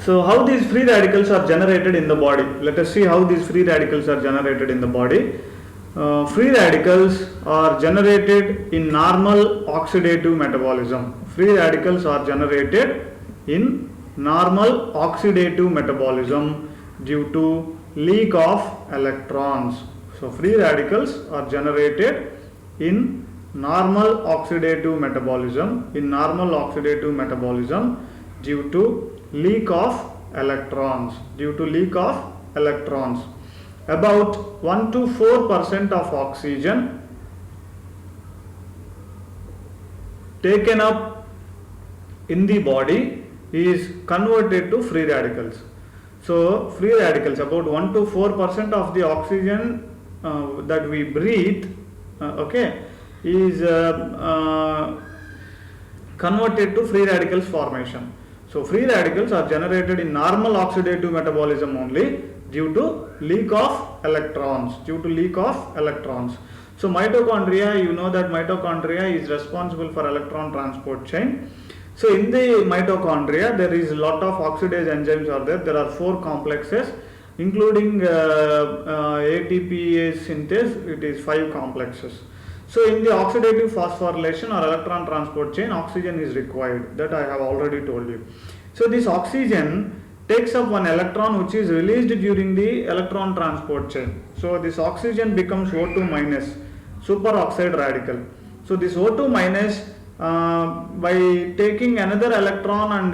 So how these free radicals are generated in the body? Let us see how these free radicals are generated in the body. Free radicals are generated in normal oxidative metabolism. Free radicals are generated in normal oxidative metabolism due to leak of electrons. So free radicals are generated in normal oxidative metabolism due to leak of electrons about 1 to 4% of oxygen taken up in the body is converted to free radicals. So free radicals, about 1 to 4% of the oxygen that we breathe, is converted to free radicals formation. So free radicals are generated in normal oxidative metabolism only due to leak of electrons. So mitochondria, you know that mitochondria is responsible for electron transport chain. So in the mitochondria there is a lot of oxidase enzymes are there. There are 4 complexes including ATPase synthase. It is 5 complexes. So in the oxidative phosphorylation or electron transport chain, oxygen is required. That I have already told you. So this oxygen takes up one electron which is released during the electron transport chain. So this oxygen becomes O2 minus, superoxide radical. So this O2 minus, by taking another electron and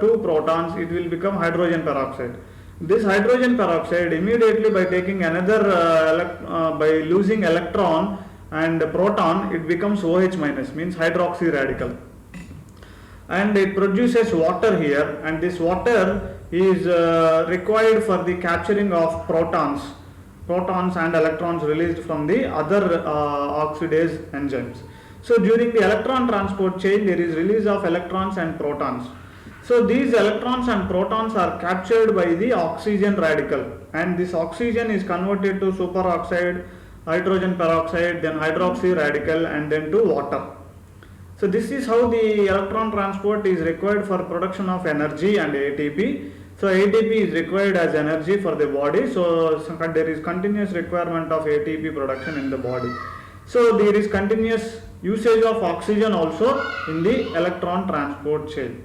2 protons, it will become hydrogen peroxide. This hydrogen peroxide immediately by taking another by losing electron and proton, it becomes OH minus, means hydroxy radical, and it produces water here, and this water is required for the capturing of protons and electrons released from the other oxidase enzymes. So during the electron transport chain there is release of electrons and protons. So these electrons and protons are captured by the oxygen radical, and this oxygen is converted to superoxide, hydrogen peroxide, then hydroxy radical, and then to water. So this is how the electron transport is required for production of energy and ATP. So ATP is required as energy for the body. So there is continuous requirement of ATP production in the body. So there is continuous usage of oxygen also in the electron transport chain.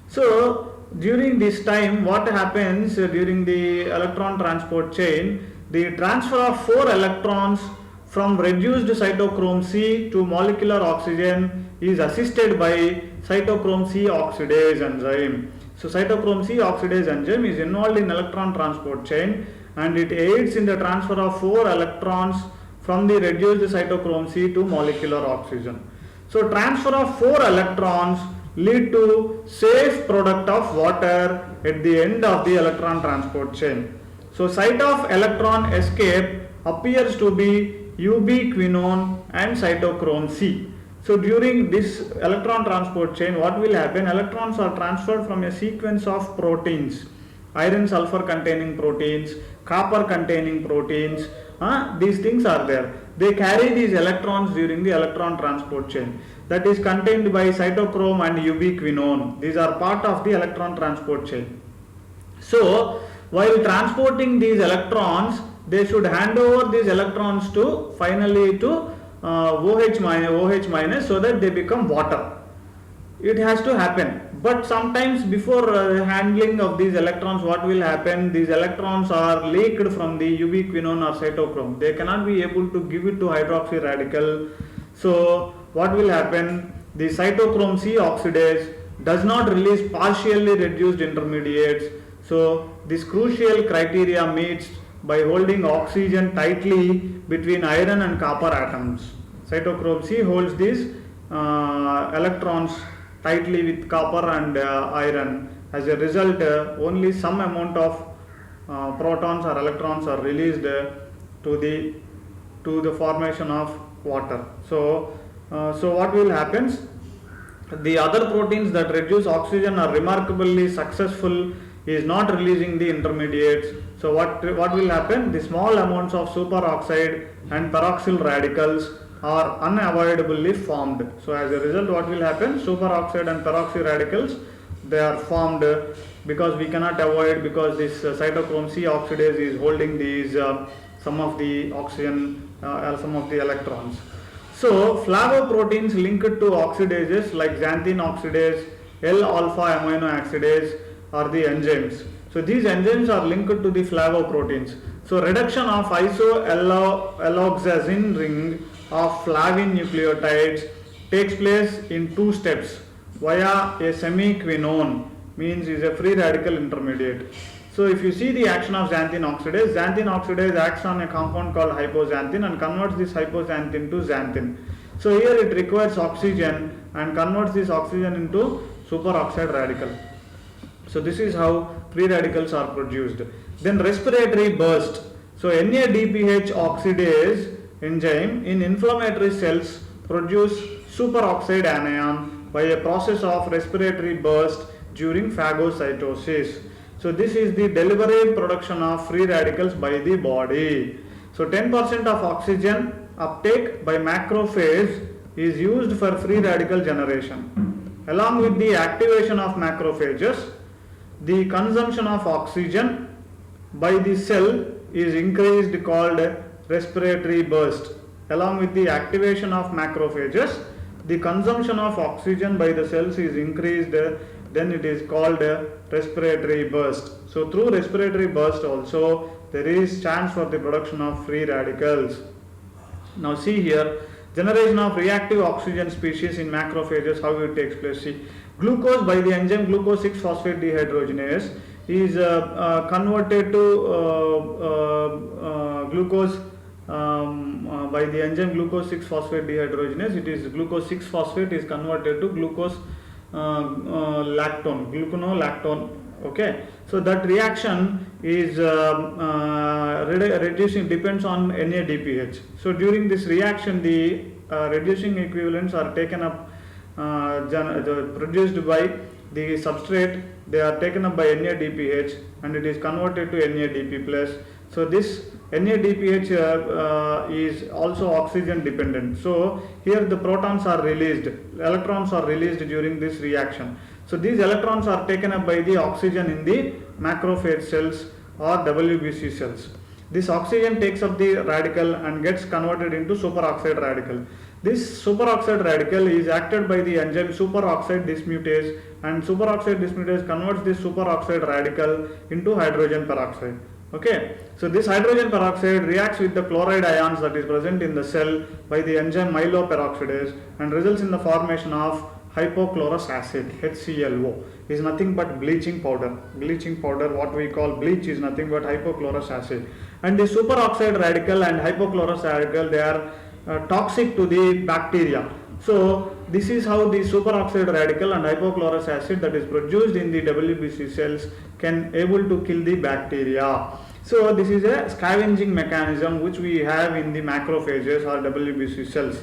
So during this time, what happens during the electron transport chain? The transfer of 4 electrons from reduced cytochrome C to molecular oxygen is assisted by cytochrome C oxidase enzyme. So cytochrome C oxidase enzyme is involved in electron transport chain, and it aids in the transfer of 4 electrons from the reduced cytochrome C to molecular oxygen. So transfer of 4 electrons lead to safe product of water at the end of the electron transport chain. So site of electron escape appears to be ubiquinone and cytochrome C. So during this electron transport chain, what will happen? Electrons are transferred from a sequence of proteins, iron sulfur containing proteins, copper containing proteins. These things are there. They carry these electrons during the electron transport chain, that is contained by cytochrome and ubiquinone. These are part of the electron transport chain. So while transporting these electrons, they should hand over these electrons to finally to OH minus, so that they become water. It has to happen, but sometimes before handling of these electrons, what will happen? These electrons are leaked from the ubiquinone or cytochrome. They cannot be able to give it to hydroxy radical. So what will happen? The cytochrome C oxidase does not release partially reduced intermediates. So this crucial criteria meets by holding oxygen tightly between iron and copper atoms. Cytochrome C holds these electrons tightly with copper and iron. As a result, only some amount of protons or electrons are released to the formation of water. So what will happen? The other proteins that reduce oxygen are remarkably successful is not releasing the intermediates. So what will happen? The small amounts of superoxide and peroxyl radicals are unavoidably formed. So as a result, what will happen? Superoxide and peroxy radicals, they are formed because we cannot avoid, because this cytochrome C oxidase is holding these some of the oxygen some of the electrons. So flavoproteins linked to oxidases like xanthine oxidase, L-alpha amino oxidase are the enzymes. So these enzymes are linked to the flavoproteins. So reduction of iso-alloxazine ring of flavin nucleotides takes place in two steps via a semiquinone, means is a free radical intermediate. So if you see the action of xanthine oxidase acts on a compound called hypoxanthine and converts this hypoxanthine to xanthine. So here it requires oxygen and converts this oxygen into superoxide radical. So this is how free radicals are produced. Then respiratory burst. So NADPH oxidase enzyme in inflammatory cells produce superoxide anion by a process of respiratory burst during phagocytosis. So this is the deliberate production of free radicals by the body. So 10% of oxygen uptake by macrophage is used for free radical generation. Along with the activation of macrophages, the consumption of oxygen by the cell is increased, called respiratory burst. Along with the activation of macrophages, the consumption of oxygen by the cells is increased, then it is called respiratory burst. So through respiratory burst also there is chance for the production of free radicals. Now see here, generation of reactive oxygen species in macrophages, how it takes place. See, glucose by the enzyme glucose 6-phosphate dehydrogenase is converted to glucose by the enzyme glucose 6-phosphate dehydrogenase. It is glucose 6-phosphate is converted to glucose lactone, gluconolactone. Okay, so that reaction is reducing, depends on NADPH. So during this reaction, the reducing equivalents are taken up, produced by the substrate. They are taken up by NADPH and it is converted to NADP plus. So this NADPH is also oxygen dependent. So here the protons are released, electrons are released during this reaction. So these electrons are taken up by the oxygen in the macrophage cells or WBC cells. This oxygen takes up the radical and gets converted into superoxide radical. This superoxide radical is acted by the enzyme superoxide dismutase, and superoxide dismutase converts this superoxide radical into hydrogen peroxide. Okay, so this hydrogen peroxide reacts with the chloride ions that is present in the cell by the enzyme myeloperoxidase and results in the formation of hypochlorous acid, HClO, is nothing but bleaching powder. Bleaching powder, what we call bleach, is nothing but hypochlorous acid. And the superoxide radical and hypochlorous radical, they are toxic to the bacteria. So this is how the superoxide radical and hypochlorous acid that is produced in the WBC cells can able to kill the bacteria. So this is a scavenging mechanism which we have in the macrophages or WBC cells.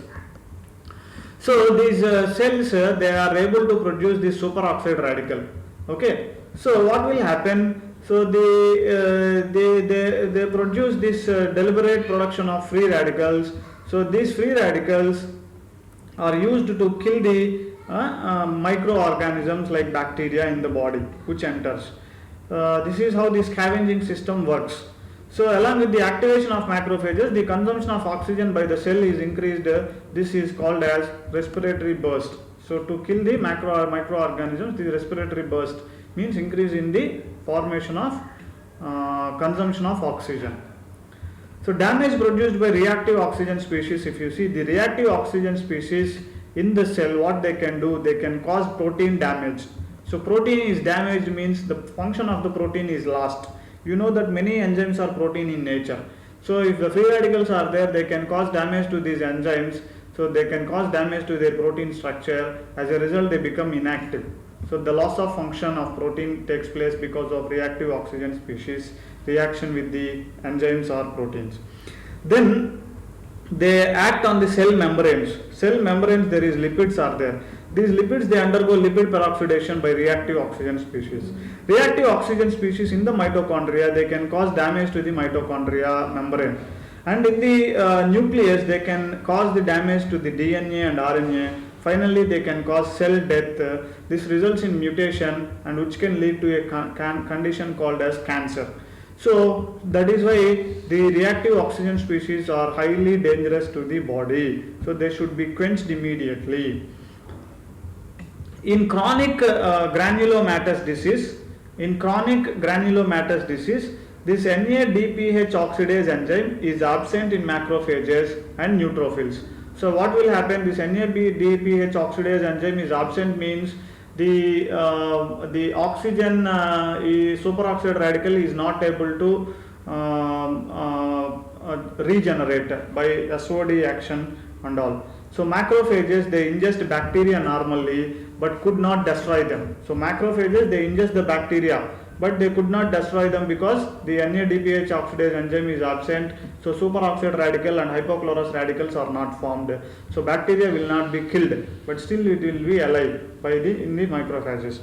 So these cells, they are able to produce this superoxide radical. Okay, so what will happen? So they produce this deliberate production of free radicals. So these free radicals are used to kill the microorganisms like bacteria in the body which enters. This is how the scavenging system works. So along with the activation of macrophages, the consumption of oxygen by the cell is increased. This is called as respiratory burst. So to kill the microorganisms, the respiratory burst means increase in the formation of consumption of oxygen. So damage produced by reactive oxygen species, if you see the reactive oxygen species in the cell, what they can do, they can cause protein damage. So protein is damaged means the function of the protein is lost. You know that many enzymes are protein in nature. So if the free radicals are there, they can cause damage to these enzymes. So they can cause damage to their protein structure. As a result, they become inactive. So the loss of function of protein takes place because of reactive oxygen species reaction with the enzymes or proteins. Then they act on the cell membranes. Cell membranes, there is lipids are there. These lipids, they undergo lipid peroxidation by reactive oxygen species. Reactive oxygen species in the mitochondria, they can cause damage to the mitochondria membrane. And in the nucleus, they can cause the damage to the DNA and RNA. Finally, they can cause cell death. This results in mutation and which can lead to a condition called as cancer. So that is why the reactive oxygen species are highly dangerous to the body. So they should be quenched immediately. In chronic granulomatous disease, this NADPH oxidase enzyme is absent in macrophages and neutrophils. So what will happen? This NADPH oxidase enzyme is absent means the oxygen superoxide radical is not able to regenerate by SOD action and all. So macrophages, they ingest bacteria normally but could not destroy them. So macrophages, they ingest the bacteria but they could not destroy them because the NADPH oxidase enzyme is absent. So superoxide radical and hypochlorous radicals are not formed. So bacteria will not be killed, but still it will be alive in the macrophages.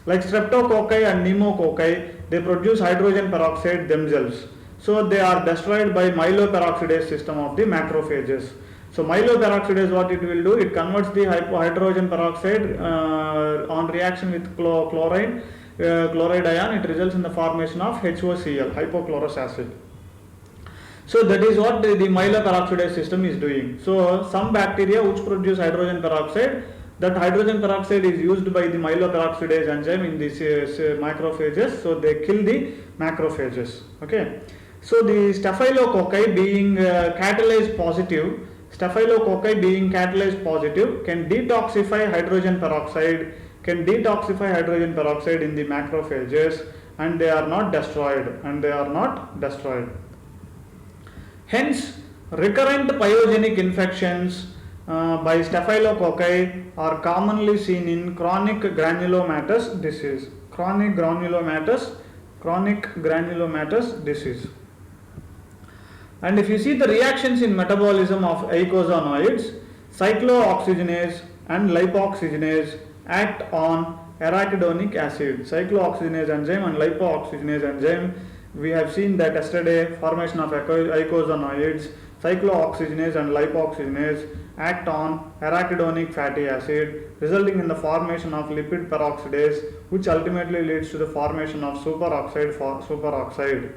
Like streptococci and pneumococci, they produce hydrogen peroxide themselves. So they are destroyed by myeloperoxidase system of the macrophages. So myeloperoxidase, what it will do? It converts the hydrogen peroxide on reaction with chloride ion. It results in the formation of HOCl, hypochlorous acid. So that is what the myeloperoxidase system is doing. So some bacteria which produce hydrogen peroxide, that hydrogen peroxide is used by the myeloperoxidase enzyme in these macrophages. So they kill the macrophages. Okay. So the staphylococci being catalase positive can detoxify hydrogen peroxide in the macrophages, and they are not destroyed. Hence, recurrent pyogenic infections by staphylococci are commonly seen in chronic granulomatous disease. And if you see the reactions in metabolism of eicosanoids, cyclooxygenase and lipoxygenase act on arachidonic acid. Cyclooxygenase enzyme and lipoxygenase enzyme, we have seen that yesterday, formation of eicosanoids, cyclooxygenase and lipoxygenase act on arachidonic fatty acid, resulting in the formation of lipid peroxidase, which ultimately leads to the formation of superoxide.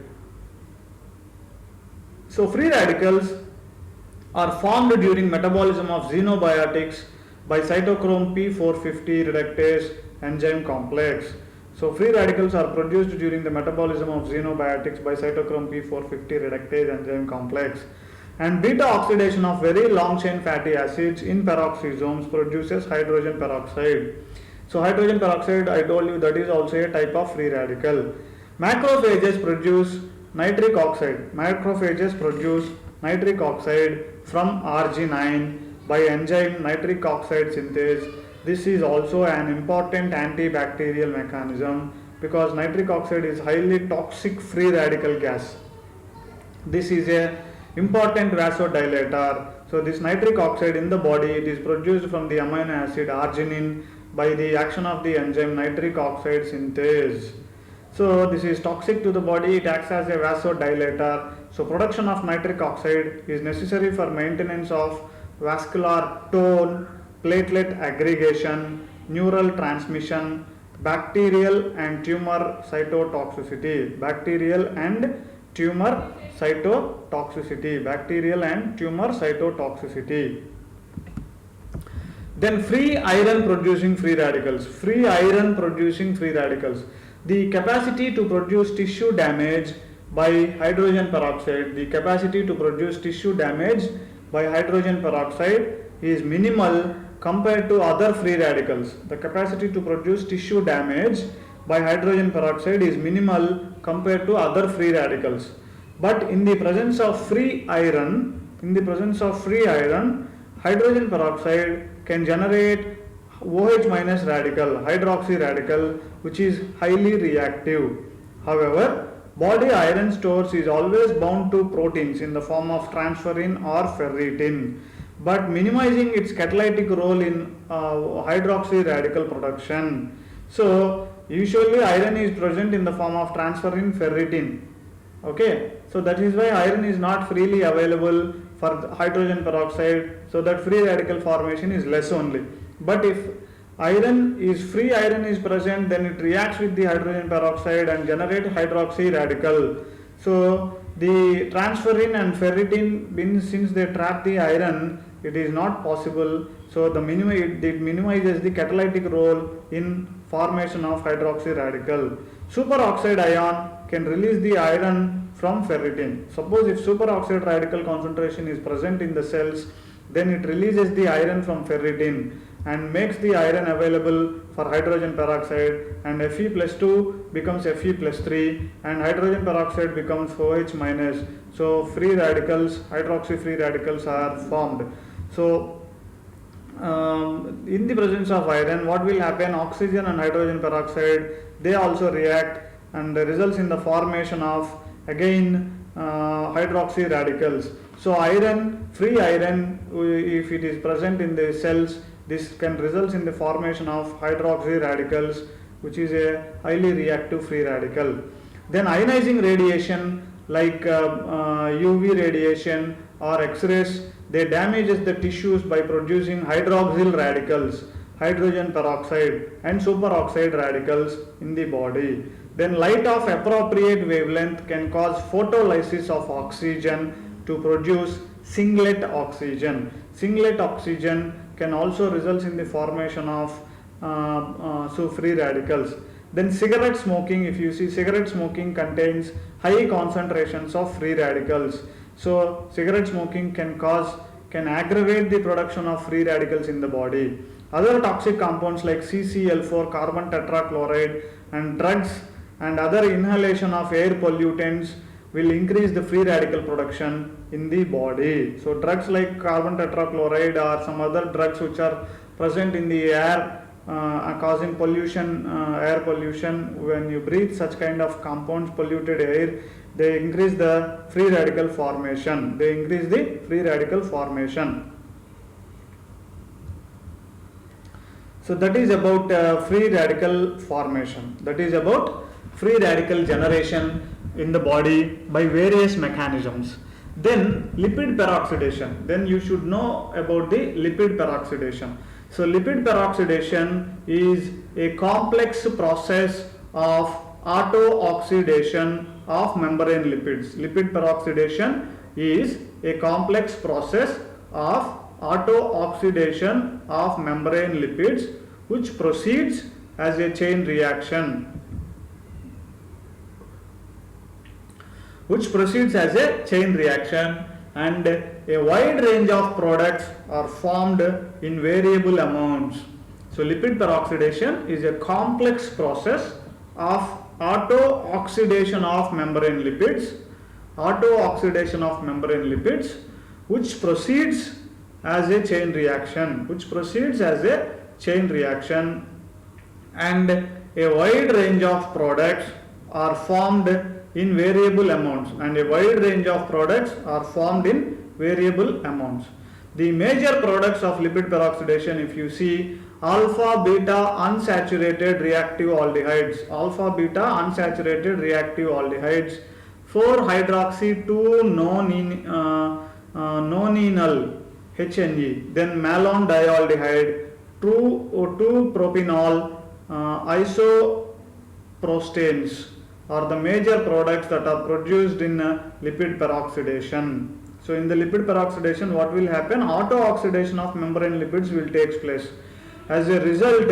So free radicals are formed during metabolism of xenobiotics by cytochrome P450 reductase enzyme complex. So free radicals are produced during the metabolism of xenobiotics by cytochrome P450 reductase enzyme complex. And beta oxidation of very long chain fatty acids in peroxisomes produces hydrogen peroxide. So hydrogen peroxide, I told you, that is also a type of free radical. Macrophages produce nitric oxide. From Arginine by enzyme nitric oxide synthase. This is also an important antibacterial mechanism because nitric oxide is highly toxic free radical gas. This is a important vasodilator. So this nitric oxide in the body, it is produced from the amino acid arginine by the action of the enzyme nitric oxide synthase. So this is toxic to the body, it acts as a vasodilator. So production of nitric oxide is necessary for maintenance of vascular tone, platelet aggregation, neural transmission, bacterial and tumor cytotoxicity. Then free iron producing free radicals. The capacity to produce tissue damage by hydrogen peroxide. Is minimal compared to other free radicals. The capacity to produce tissue damage by hydrogen peroxide is minimal compared to other free radicals. But in the presence of free iron, hydrogen peroxide can generate OH minus radical, hydroxy radical, which is highly reactive. However, body iron stores is always bound to proteins in the form of transferrin or ferritin, but minimizing its catalytic role in hydroxy radical production. So usually iron is present in the form of transferrin, ferritin. Okay, so that is why iron is not freely available for hydrogen peroxide, so that free radical formation is less only. But if free iron is present, then it reacts with the hydrogen peroxide and generate hydroxy radical. So the transferrin and ferritin, since they trap the iron, it is not possible. So it minimizes the catalytic role in formation of hydroxy radical. Superoxide ion can release the iron from ferritin. Suppose if superoxide radical concentration is present in the cells, then it releases the iron from ferritin and makes the iron available for hydrogen peroxide, and Fe plus 2 becomes Fe plus 3 and hydrogen peroxide becomes OH minus. So free radicals, hydroxy free radicals are formed. So in the presence of iron, what will happen? Oxygen and hydrogen peroxide, they also react and results in the formation of again hydroxy radicals. So free iron, if it is present in the cells, this can result in the formation of hydroxy radicals, which is a highly reactive free radical. Then ionizing radiation like UV radiation or X-rays, they damages the tissues by producing hydroxyl radicals, hydrogen peroxide and superoxide radicals in the body. Then light of appropriate wavelength can cause photolysis of oxygen to produce singlet oxygen. Singlet oxygen can also result in the formation of free radicals. Then cigarette smoking, if you see, cigarette smoking contains high concentrations of free radicals. So cigarette smoking can aggravate the production of free radicals in the body. Other toxic compounds like CCl4, carbon tetrachloride, and drugs and other inhalation of air pollutants will increase the free radical production in the body. So drugs like carbon tetrachloride or some other drugs which are present in the air causing pollution, air pollution, when you breathe such kind of compounds, polluted air, they increase the free radical formation. So that is about free radical formation. That is about free radical generation in the body by various mechanisms. Then lipid peroxidation. Then you should know about the lipid peroxidation. So lipid peroxidation is a complex process of auto-oxidation of membrane lipids. Lipid peroxidation is a complex process of auto-oxidation of membrane lipids which proceeds as a chain reaction. And a wide range of products are formed in variable amounts. So lipid peroxidation is a complex process of auto-oxidation of membrane lipids, which proceeds as a chain reaction, and a wide range of products are formed in variable amounts, The major products of lipid peroxidation, if you see, alpha beta unsaturated reactive aldehydes, 4-hydroxy 2-nonenal HNE, then malone dialdehyde, 2-propanol isoprostanes are the major products that are produced in lipid peroxidation. So in the lipid peroxidation, what will happen? Auto-oxidation of membrane lipids will take place. As a result,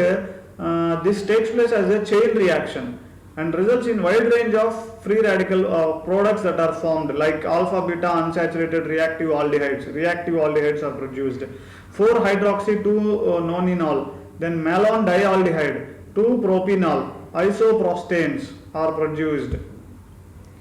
this takes place as a chain reaction and results in wide range of free radical products that are formed, like alpha beta unsaturated reactive aldehydes are produced, 4-hydroxy 2-nonenal, then malone dialdehyde, 2-propanol isoprostanes are produced.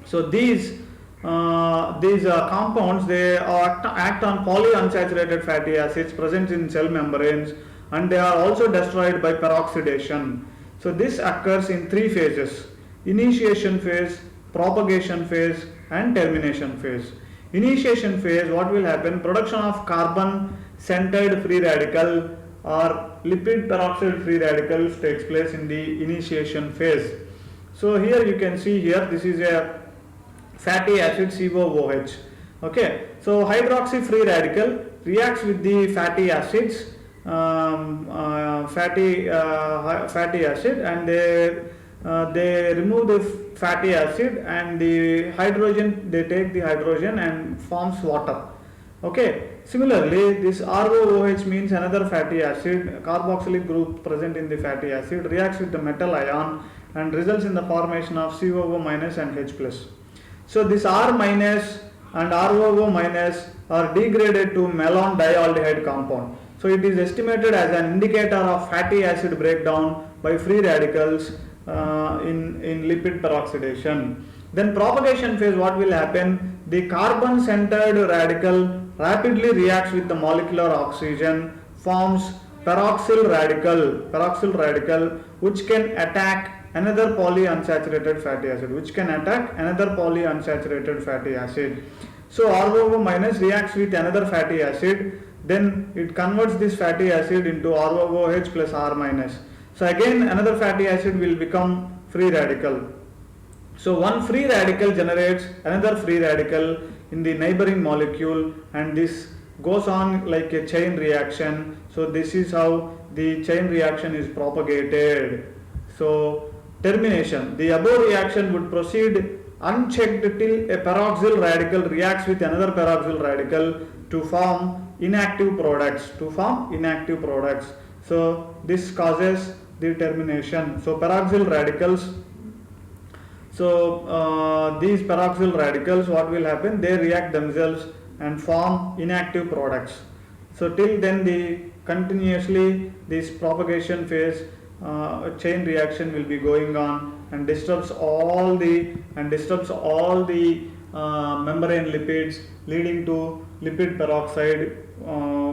So these compounds, they act on polyunsaturated fatty acids present in cell membranes, and they are also destroyed by peroxidation. So this occurs in 3 phases: initiation phase, propagation phase, and termination phase. Initiation phase, what will happen? Production of carbon-centered free radical or lipid peroxide free radicals takes place in the initiation phase. So here you can see here, this is a fatty acid COOH. Okay, so hydroxy free radical reacts with the fatty acids fatty acid, and they remove the fatty acid, and the hydrogen, they take the hydrogen and forms water. Okay, similarly this ROOH means another fatty acid, carboxylic group present in the fatty acid reacts with the metal ion and results in the formation of COO minus and H plus. So this R minus and ROO minus are degraded to malone dialdehyde compound. So it is estimated as an indicator of fatty acid breakdown by free radicals in lipid peroxidation. Then propagation phase, what will happen? The carbon centered radical rapidly reacts with the molecular oxygen, forms peroxyl radical which can attack another polyunsaturated fatty acid. So ROO minus reacts with another fatty acid, then it converts this fatty acid into ROOH plus R minus. So again another fatty acid will become free radical. So one free radical generates another free radical in the neighboring molecule, and this goes on like a chain reaction. So this is how the chain reaction is propagated. So termination, the above reaction would proceed unchecked till a peroxyl radical reacts with another peroxyl radical to form inactive products. So this causes the termination. So peroxyl radicals, these peroxyl radicals, what will happen? They react themselves and form inactive products. So till then continuously this propagation phase, chain reaction will be going on and disturbs all the membrane lipids, leading to lipid peroxide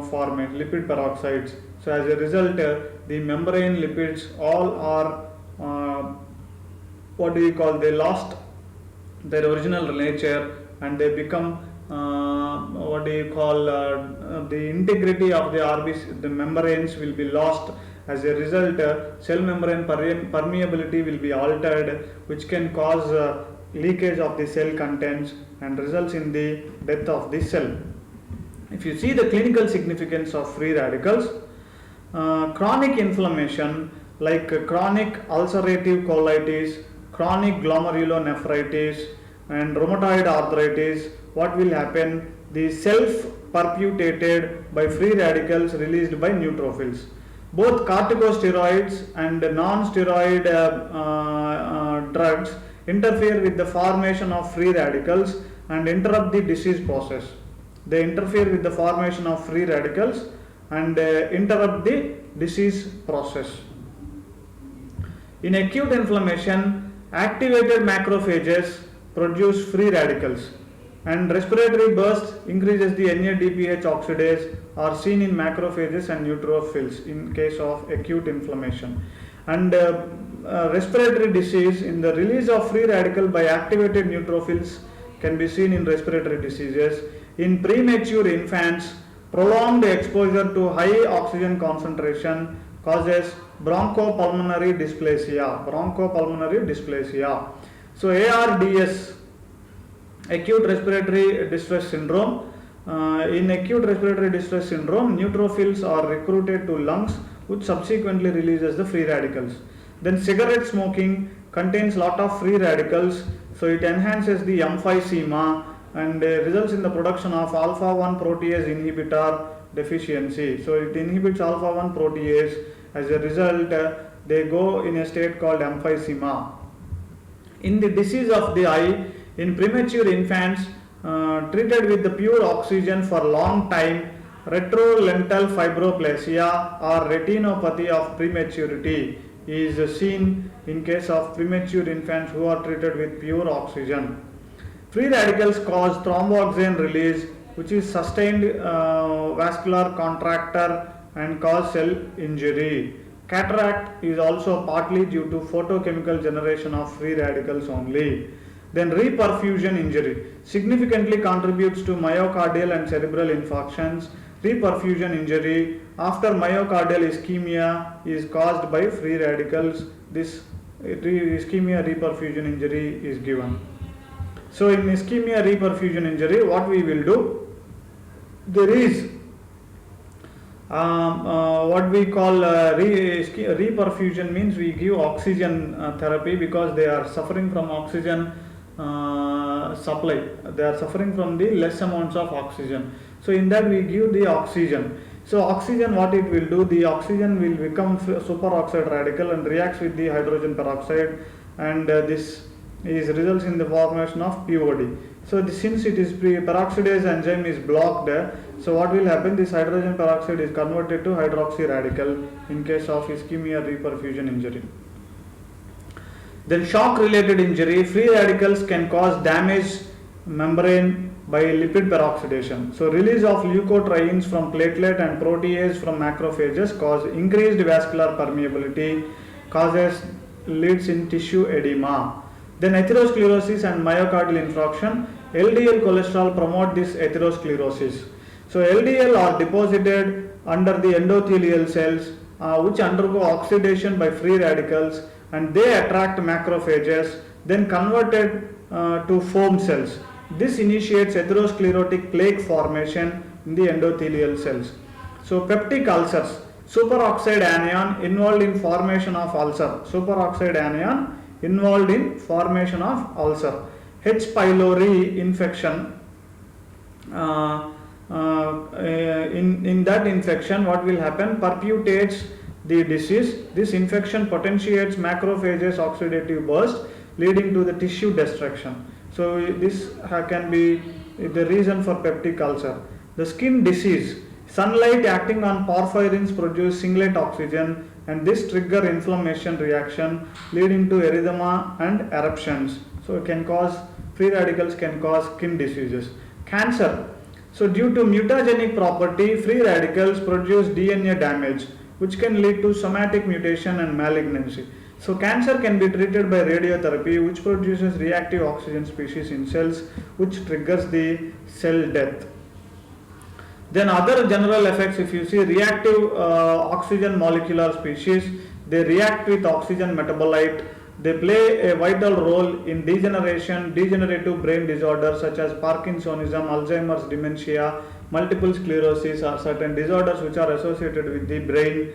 formation, lipid peroxides. So as a result, the membrane lipids all are they lost their original nature, and they become the integrity of the RBC, the membranes will be lost. As a result, cell membrane permeability will be altered, which can cause leakage of the cell contents and results in the death of the cell. If you see the clinical significance of free radicals, chronic inflammation like chronic ulcerative colitis, chronic glomerulonephritis and rheumatoid arthritis, what will happen? The self-perputated by free radicals released by neutrophils. Both corticosteroids and non-steroid drugs interfere with the formation of free radicals and interrupt the disease process. They interfere with the formation of free radicals and interrupt the disease process. In acute inflammation, activated macrophages produce free radicals, and respiratory burst increases the NADPH oxidase are seen in macrophages and neutrophils in case of acute inflammation. And respiratory disease, in the release of free radical by activated neutrophils can be seen in respiratory diseases. In premature infants, prolonged exposure to high oxygen concentration causes bronchopulmonary dysplasia. So ARDS, acute respiratory distress syndrome. In acute respiratory distress syndrome, neutrophils are recruited to lungs, which subsequently releases the free radicals. Then cigarette smoking contains lot of free radicals, so it enhances the emphysema and results in the production of alpha-1 protease inhibitor deficiency. So it inhibits alpha-1 protease. As a result, they go in a state called emphysema. In the disease of the eye, in premature infants treated with the pure oxygen for long time, retrolental fibroplasia or retinopathy of prematurity is seen in case of premature infants who are treated with pure oxygen. Free radicals cause thromboxane release, which is sustained vascular contracture and cause cell injury. Cataract is also partly due to photochemical generation of free radicals only. Then reperfusion injury significantly contributes to myocardial and cerebral infarctions. Reperfusion injury after myocardial ischemia is caused by free radicals. This ischemia reperfusion injury is given. So in ischemia reperfusion injury, what we will do? There is What we call reperfusion means we give oxygen therapy because they are suffering from oxygen supply. They are suffering from the less amounts of oxygen. So in that we give the oxygen. So oxygen, what it will do, the oxygen will become superoxide radical and reacts with the hydrogen peroxide, and this results in the formation of POD. So since it is peroxidase enzyme is blocked, so what will happen, this hydrogen peroxide is converted to hydroxy radical in case of ischemia reperfusion injury. Then shock related injury, free radicals can cause damage membrane by lipid peroxidation. So release of leukotrienes from platelet and protease from macrophages cause increased vascular permeability, leads in tissue edema. Then atherosclerosis and myocardial infarction, LDL cholesterol promote this atherosclerosis. So LDL are deposited under the endothelial cells which undergo oxidation by free radicals, and they attract macrophages, then converted to foam cells. This initiates atherosclerotic plaque formation in the endothelial cells. So peptic ulcers, superoxide anion involved in formation of ulcer. Superoxide anion involved in formation of ulcer. H. pylori infection. In that infection, what will happen? Perpetuates the disease. This infection potentiates macrophages oxidative burst, leading to the tissue destruction. So this can be the reason for peptic ulcer. The skin disease, sunlight acting on porphyrins produce singlet oxygen, and this trigger inflammation reaction leading to erythema and eruptions. So it can cause, free radicals can cause skin diseases. Cancer. So due to mutagenic property, free radicals produce DNA damage, which can lead to somatic mutation and malignancy. So cancer can be treated by radiotherapy, which produces reactive oxygen species in cells, which triggers the cell death. Then other general effects, if you see, reactive oxygen molecular species, they react with oxygen metabolite. They play a vital role in degenerative brain disorders such as Parkinsonism, Alzheimer's dementia, multiple sclerosis, or certain disorders which are associated with the brain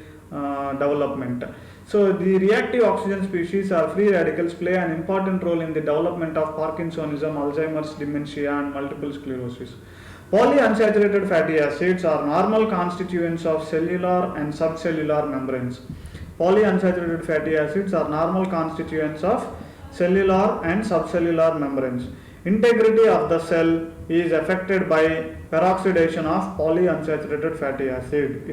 development. So the reactive oxygen species or free radicals play an important role in the development of Parkinsonism, Alzheimer's dementia, and multiple sclerosis. Polyunsaturated fatty acids are normal constituents of cellular and subcellular membranes. Polyunsaturated fatty acids are normal constituents of cellular and subcellular membranes. Integrity of the cell is affected by peroxidation of polyunsaturated fatty acid.